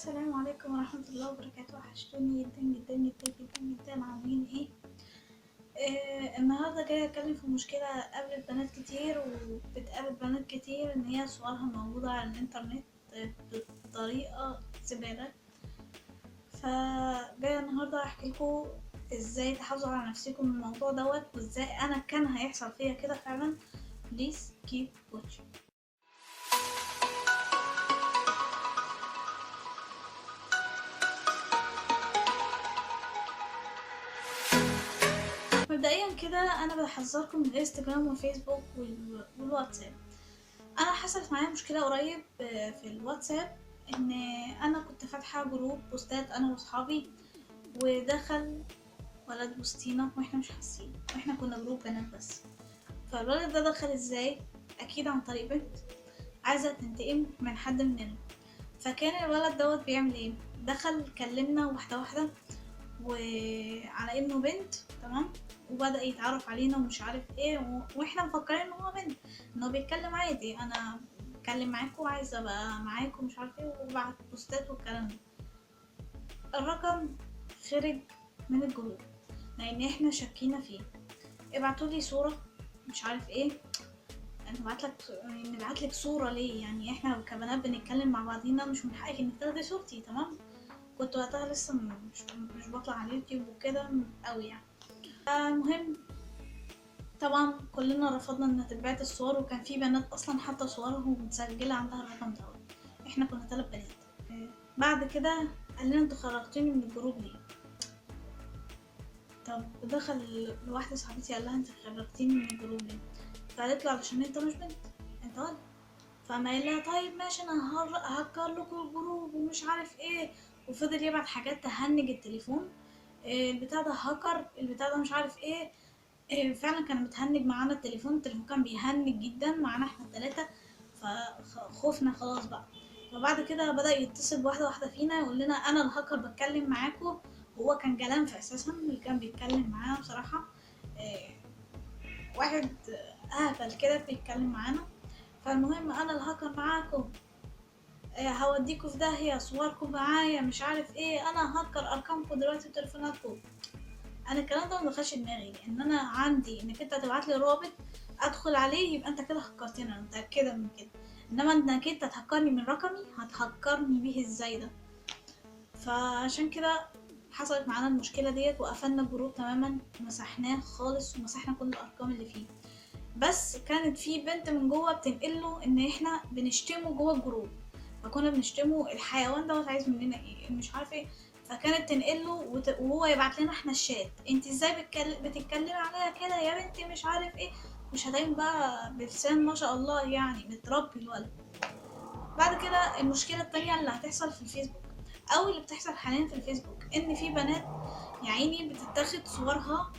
السلام عليكم ورحمة الله وبركاته. وحشتوني جدا جدا جدا جدا جدا. عاملين ايه؟ النهاردة جاية اتكلم في مشكلة قابلت بنات كتير وبتقابل بنات كتير، ان هي صورها موجودة على الانترنت بطريقة زبالة. فجاية النهاردة احكيلكوا ازاي تحافظوا على نفسكم من الموضوع دوت، وازاي انا كان هيحصل فيا كده فعلا. Please keep watching. مبدئيا كده انا بحذركم من الانستجرام والفيسبوك والواتساب. انا حصلت معايا مشكله قريب في الواتساب، ان انا كنت فاتحه جروب بوستات انا واصحابي، ودخل ولد وسطينا واحنا مش حاسين، واحنا كنا جروب بنات بس. فالولد ده دخل ازاي؟ اكيد عن طريق بنت عايزه تنتقم من حد مننا. فكان الولد دوت بيعمل ايه؟ دخل كلمنا واحده واحده وعلى انه بنت، تمام، وبدأ يتعرف علينا ومش عارف ايه واحنا مفكرين ان هو بنت، ان هو بيتكلم عادي، انا بتكلم معاكم وعايزه ابقى معاكم مش عارف ايه، وبعت بوستات والكلام ده. الرقم خرج من الجروب لان احنا شكينا فيه. ابعتولي صوره مش عارف ايه. نبعتلك صوره ليه؟ يعني احنا كبنات بنتكلم مع بعضينا، مش من حقك انك تاخدي صورتي، تمام. كنت وقتها لسه مش بطلع على اليوتيوب وكده قوي يعني. المهم طبعا كلنا رفضنا ان تتبعت الصور، وكان في بنات اصلا حاطه صورهم متسجله عندها الرقم ده. احنا كنا 3 بنات. بعد كده قال لنا انتوا خرجتوني من الجروب ليه؟ طب دخل لواحده صاحبتي قال لها انت خرجتيني من الجروب ليه؟ فقالت له علشان انت مش بنت، انت ولد. فما قال لها طيب ماشي، انا ههكر لكم الجروب ومش عارف ايه، وفضل يبعت حاجات تهنج التليفون. البتاع ده هكر، البتاع ده مش عارف ايه. فعلا كان متهنج معانا التليفون كان بيهنج جدا معانا احنا التلاتة. فخوفنا خلاص بقى. فبعد كده بدأ يتصل بواحدة واحدة فينا يقول لنا انا الهاكر بتكلم معاكم. هو كان جلنف اساسا اللي كان بيتكلم معانا بصراحة. آه، واحد اهبل كده بيتكلم معانا. فالمهم انا الهاكر معاكم، هوديكوا في داهية، صوركم معايا مش عارف ايه، انا هاكر ارقامكم دلوقتي وتليفوناتكم. انا الكلام ده مدخلش دماغي، لان انا عندي انك انت تبعتلي رابط ادخل عليه يبقى انت كده هكرتني، انا متاكده من كده. انما انك انت تهكرني من رقمي، هتهكرني بيه ازاي ده؟ فعشان كده حصلت معانا المشكله ديت، وقفلنا الجروب تماما، مسحناه خالص ومسحنا كل الارقام اللي فيه. بس كانت في بنت من جوه بتنقله ان احنا بنشتمه جوه الجروب، فكنا بنشتمه الحيوان دوت عايز مننا ايه مش عارف ايه. فكانت تنقله وهو يبعت لنا احنا الشات، انت ازاي بتتكلمي عليا كده يا بنتي مش عارف ايه. مش هتايم بقى بلسان ما شاء الله، يعني متربي الولد. بعد كده المشكله التانية اللي هتحصل في الفيسبوك، او اللي بتحصل حاليا في الفيسبوك، ان في بنات يا عيني بتتاخد صورها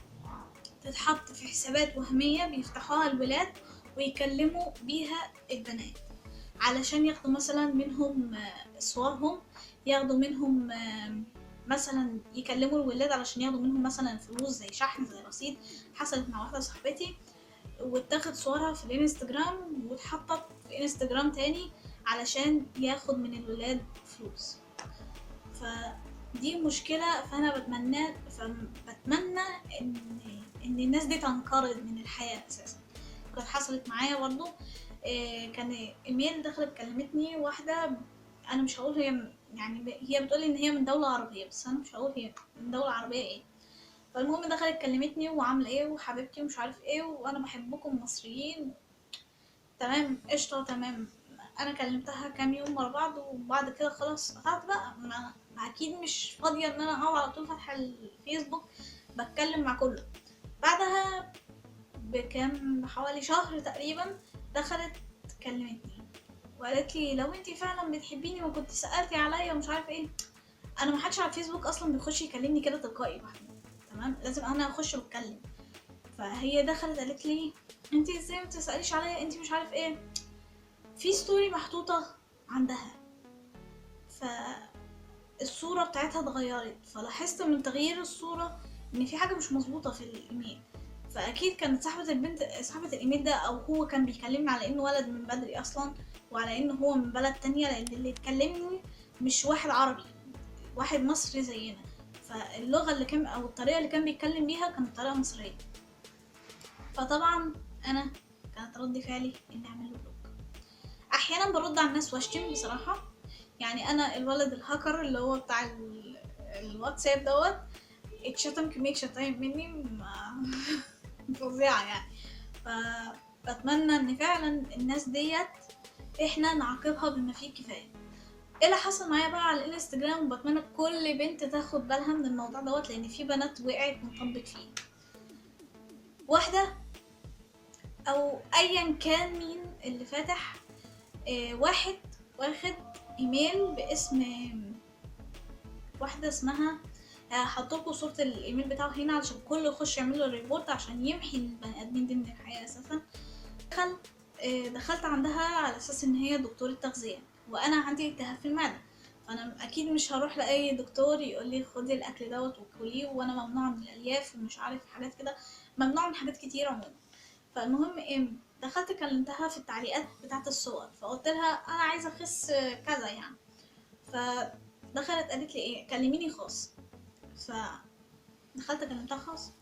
تتحط في حسابات وهمية بيفتحوها الولاد ويكلموا بيها البنات، علشان ياخدوا مثلا منهم صورهم، ياخدوا منهم مثلا يكلموا الولاد علشان ياخدوا منهم مثلا فلوس زي شحن زي رصيد. حصلت مع واحدة صاحبتي واتاخد صورها في الانستجرام واتحطت في انستجرام تاني علشان ياخد من الولاد فلوس. فدي مشكلة، فأنا بتمنى إن الناس دي تنقرض من الحياة أساسا. كانت حصلت معايا برضو. كان إيميل دخلت كلمتني واحدة، أنا مش هقول هي، يعني هي بتقولي إن هي من دولة عربية، بس أنا مش هقول هي من دولة عربية إيه. فالمهم دخلت كلمتني وعاملة إيه وحبيبتي ومش عارف إيه، وأنا بحبكم مصريين، تمام قشطة تمام. انا كلمتها كام يوم ورا بعض، وبعد كده خلاص قطعت بقى، ما اكيد مش فاضيه ان انا اقعد على طول فاتحه الفيسبوك بتكلم مع كله. بعدها بحوالي شهر تقريبا دخلت كلمتني وقالت لي لو انتي فعلا بتحبيني ما كنت سالتي عليا ومش عارف ايه. انا ما حدش على الفيسبوك اصلا بيخش يكلمني كده تلقائي لوحده، تمام، لازم انا اخش واتكلم. فهي دخلت قالت لي انتي ازاي ما تساليش عليا، انتي مش عارف ايه، في ستوري محطوطة عندها. فالصورة بتاعتها اتغيرت، فلاحظت من تغيير الصورة ان في حاجة مش مظبوطة في الايميل. فاكيد كانت صاحبة الايميل ده، او هو كان بيكلمني على انه ولد من بدري اصلا، وعلى انه هو من بلد تانية، لان اللي اتكلمني مش واحد عربي، واحد مصري زينا، فاللغة اللي كان او الطريقة اللي كان بيتكلم بيها كانت طريقة مصرية. فطبعا انا كانت رد فعلي اني اعمل له بلوك. احيانا برد على الناس واشتم بصراحة، يعني انا الولد الهاكر اللي هو بتاع الواتساب دوت اتشتم كمية شتايم مني فظيعة يعني. فبتمنى ان فعلا الناس ديت احنا نعاقبها بما فيه الكفاية. ايه اللي حصل معايا بقى على الانستجرام، وبتمنى كل بنت تاخد بالها من الموضوع دوت، لان في بنات وقعت مطبق فيه. واحدة او ايا كان مين اللي فاتح واحد واخد ايميل باسم واحدة اسمها هحطلكوا صورة الايميل بتاعه هنا علشان كله يخش يعمل له ريبورت عشان يمحي البني ادمين دي من الحياة اساسا. دخلت عندها على اساس ان هي دكتورة تغذية، وانا عندي التهاب في المعدة، فانا اكيد مش هروح لاي دكتور يقول لي خدي الاكل دوت وكليه وانا ممنوعة من الالياف ومش عارف حاجات كده، ممنوعة من حاجات كتير عموما. فالمهم دخلت كلمتها في التعليقات بتاعت الصور، فقلت لها انا عايزة اخس كذا يعني. فدخلت قالت لي ايه كلميني خاص. فدخلت كلمتها خاص،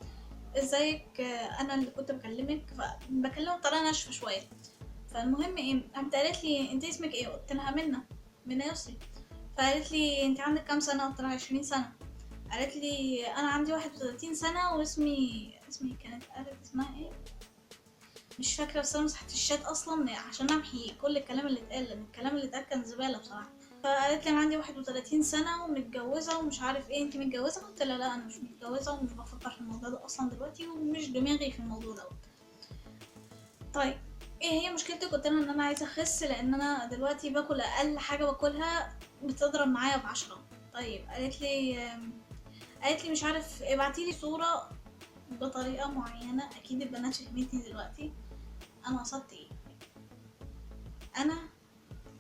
ازيك انا اللي كنت بكلمك، فبكلمها بطريقه ناشفه شويه. فالمهم قامت قالت لي انت اسمك ايه؟ قلت لها منى يسري. فقالت لي انت عندك كام سنه؟ قلت لها 20 سنه. قالت لي انا عندي 31 سنه واسمي كانت قالت اسمها ايه مش فاكره، بس انا مسحت الشات اصلا عشان امحي كل الكلام اللي اتقال، لان الكلام اللي اتقال كان زباله بصراحه. فقالت لي انا عندي 31 سنه ومتجوزه ومش عارف ايه، انت متجوزه؟ قلت لها لا انا مش متجوزه ومش بفكر في الموضوع ده اصلا دلوقتي ومش دماغي في الموضوع دوت. طيب ايه هي مشكلتك؟ قلت لها ان انا عايزه اخس لان انا دلوقتي باكل اقل حاجه باكلها بتضرب معايا ب10. طيب قالت لي مش عارف ابعتيلي صوره بطريقه معينه، اكيد البنات فهمتني دلوقتي انا قصدت ايه. انا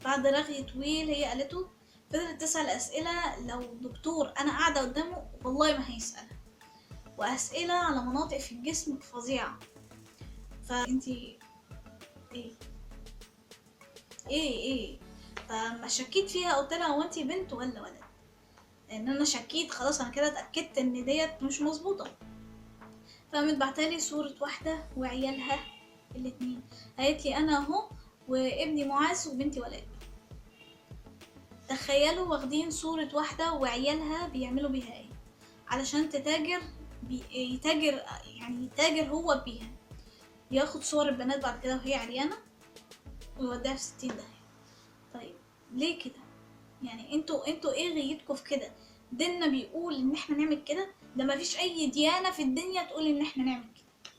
بعد رغي طويل هي قالته فضلت تسأل أسئلة لو دكتور أنا قاعدة قدامه والله ما هيسألها، وأسئلة على مناطق في الجسم فظيعة. فأنتي إيه فما شكيت فيها، قلت لها هو أنتي بنت ولا ولد؟ لأن أنا شكيت خلاص، أنا كده اتأكدت إن ديت مش مظبوطة. فقامت بعتالي صورة واحدة وعيالها الاتنين، قالت لي أنا أهو وابني معاذ وبنتي ولاء. تخيلوا واخدين صورة واحدة وعيالها بيعملوا بيها ايه علشان يتاجر هو بيها، ياخد صور البنات بعد كده وهي عريانة ويوديها في 60 داهية. طيب ليه كده؟ يعني انتوا ايه غيتكم في كده؟ ديننا بيقول ان احنا نعمل كده؟ ده مفيش اي ديانة في الدنيا تقول ان احنا نعمل كده،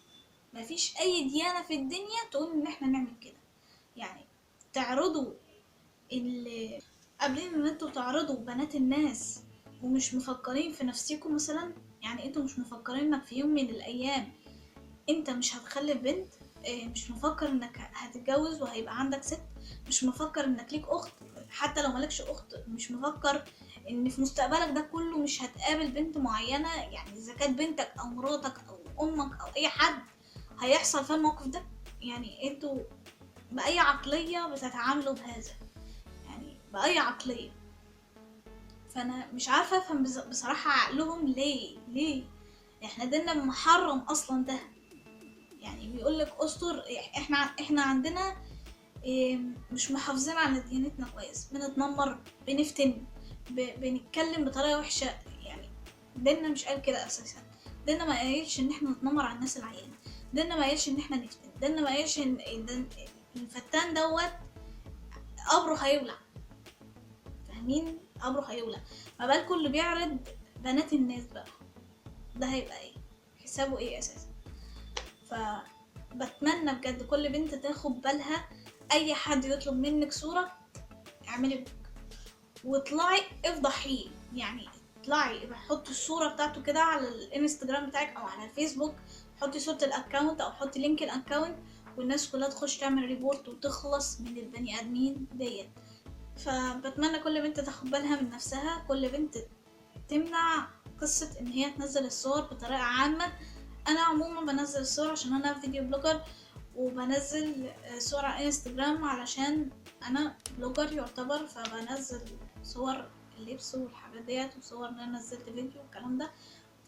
مفيش اي ديانة في الدنيا تقول ان احنا نعمل كده. يعني تعرضوا قابلين ان انتوا تعرضوا بنات الناس ومش مفكرين في نفسيكم مثلا؟ يعني انتوا مش مفكرين انك في يوم من الايام انت مش هتخلف بنت؟ مش مفكر انك هتتجوز وهيبقى عندك ست؟ مش مفكر انك ليك اخت حتى لو مالكش اخت؟ مش مفكر ان في مستقبلك ده كله مش هتقابل بنت معينة؟ يعني اذا كانت بنتك او مراتك او امك او اي حد هيحصل في الموقف ده. يعني انتوا بأي عقلية بتتعاملوا بهذا؟ يعني بأي عقلية؟ فانا مش عارفه افهم بصراحه عقلهم ليه احنا ديننا محرم اصلا ده. يعني بيقولك استر، احنا عندنا مش محافظين على ديانتنا كويس، بنتنمر، بنفتن، بنتكلم بطريقه وحشه. يعني ديننا مش قال كده اساسا. ديننا ما قالش ان احنا نتنمر على الناس العيانه، ديننا ما قالش ان احنا نفتن، ديننا ما قالش ان الفتان دوت قبره هيولع. فاهمين؟ قبره هيولع، ما بالكم اللي بيعرض بنات الناس بقى، ده هيبقى ايه حسابه ايه اساسا؟ فبتمنى بجد كل بنت تاخد بالها، اي حد يطلب منك صورة اعملي بلوك واطلعي افضحيه. يعني اطلعي حطي الصورة بتاعته كده على الانستجرام بتاعك او على الفيسبوك، حطي صورة الاكونت او حطي لينك الاكونت والناس كلها تخش تعمل ريبورت وتخلص من البني ادمين ديت. فبتمنى كل بنت تاخد بالها من نفسها، كل بنت تمنع قصة ان هي تنزل الصور بطريقة عامة. انا عموما بنزل الصور عشان انا فيديو بلوجر، وبنزل صور على انستجرام علشان انا بلوجر يعتبر، فبنزل صور اللبس والحاجات ديت، وصور ان انا نزلت فيديو والكلام ده.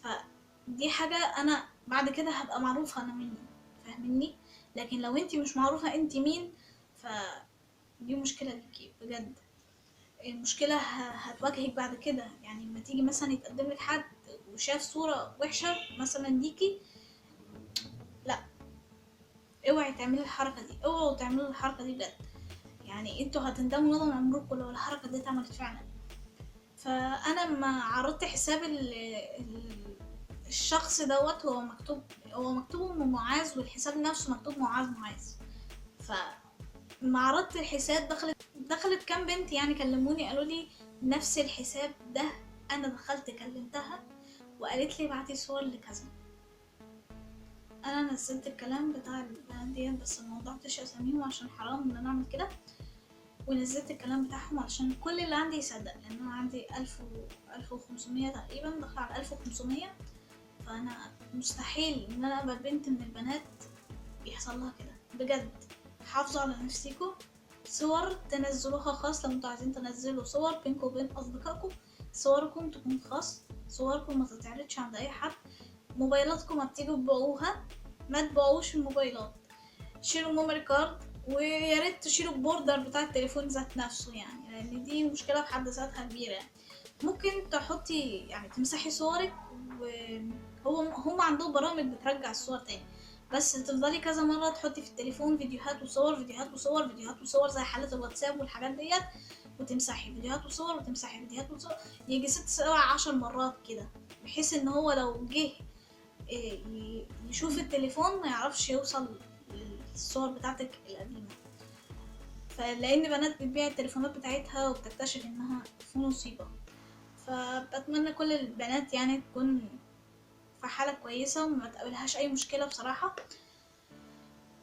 فدي حاجة انا بعد كده هبقى معروفة انا مين، فاهمني؟ لكن لو انتي مش معروفة انتي مين، فدي مشكلة ليكي بجد. المشكلة هتواجهك بعد كده. يعني لما تيجي مثلا يتقدم لك حد وشاف صورة وحشة مثلا ليكي، لا، اوعي تعملي الحركة دي، اوعوا تعملوا الحركة دي بجد. يعني انتوا هتندموا ندم عمركم لو الحركة دي اتعملت فعلا. فانا لما عرضت حساب الشخص دوت، هو مكتوب ام معاذ، والحساب نفسه مكتوب معاذ. فلما عرضت الحساب دخلت كام بنت يعني كلموني قالوا لي نفس الحساب ده انا دخلت كلمتها وقالت لي بعتي صور لكذا. انا نزلت الكلام بتاع البنات ديت بس ما وضعتش اساميهم عشان حرام ان انا اعمل كده، ونزلت الكلام بتاعهم علشان كل اللي عندي يصدق، لان انا عندي 1500 تقريبا، داخل على 1500. فانا مستحيل ان انا اقبل بنت من البنات يحصل لها كده بجد. حافظوا على نفسيكم. صور تنزلوها خاص، لو انتوا عايزين تنزلوا صور بينكم وبين اصدقائكم، صوركم تكون خاص، صوركم ما تتعرضش عند اي حد. موبايلاتكم ما بتيجوا تبيعوها، ما تبيعوش الموبايلات. شيلوا الميموري كارد، ويا ريت تشيلوا البوردر بتاع التليفون ذات نفسه، يعني لان دي مشكله بحد ذاتها كبيره. يعني ممكن تحطي يعني تمسحي صورك، هم عندهم برامج بترجع الصور تاني، بس تفضلي كذا مره تحطي في التليفون فيديوهات وصور، فيديوهات وصور، فيديوهات وصور، زي حالة الواتساب والحاجات ديت، وتمسحي فيديوهات وصور وتمسحي فيديوهات وصور يجي 6 7 10 مرات كده، بحيث ان هو لو جه يشوف التليفون ما يعرفش يوصل للصور بتاعتك القديمة. فلان بنات بتبيع التليفونات بتاعتها وبتكتشف انها في مصيبة. فبتمنى كل البنات يعني تكون في حالة كويسة وما تقابلهاش اي مشكلة بصراحة،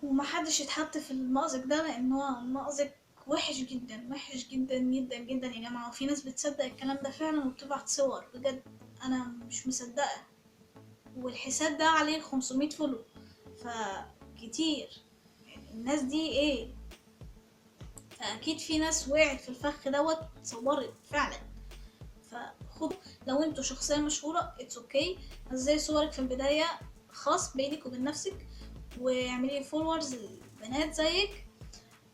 ومحدش يتحط في المأزق ده، لان هو مأزق وحش جدا، وحش جدا جدا جدا يا جماعة. وفي ناس بتصدق الكلام ده فعلا وبتبعت صور بجد، انا مش مصدقة. والحساب ده عليه 500 فولو، فكتير. الناس دي ايه؟ فاكيد في ناس وقعت في الفخ دوت صورت فعلا. فخدوا، لو انتوا شخصية مشهورة اتس اوكي، نزلي صورك في البداية خاص بينك وبين نفسك، واعملي فولورز البنات زيك.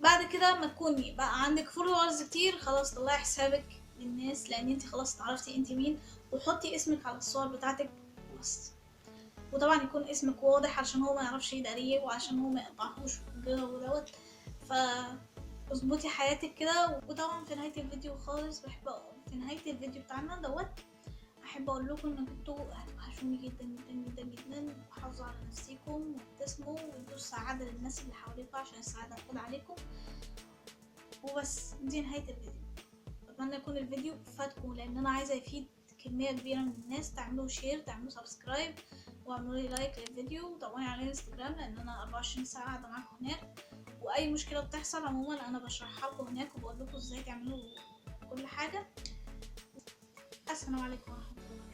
بعد كده ما تكوني بقى عندك فولورز كتير، خلاص طلعي حسابك للناس، لان انت خلاص اتعرفتي انت مين، وحطي اسمك على الصور بتاعتك بس. وطبعا يكون اسمك واضح عشان هو ما يعرفش يداريه، وعشان هو ما يقطعهوش الجو دوت. اظبطي حياتك كده. وطبعا في نهايه الفيديو خالص في نهايه الفيديو بتاعنا دوت احب اقول لكم انكم انتوا هتوحشوني جدا جدا جدا جدا. حافظوا على نفسيكم وابتسموا وادوا السعاده للناس اللي حواليكم عشان السعاده تكون عليكم. وبس دي نهايه الفيديو. اتمنى يكون الفيديو فاتكم، لان انا عايزه يفيد كميه كبيره من الناس. تعملوا شير، تعملوا سبسكرايب، واعملوا لي لايك للفيديو، وتابعوني على الانستجرام لان انا 24 ساعه قاعده معاكم هناك. واي مشكله بتحصل عموما انا بشرحها لكم هناك، وبقول لكم ازاي تعملوا كل حاجه. السلام عليكم ورحمه الله.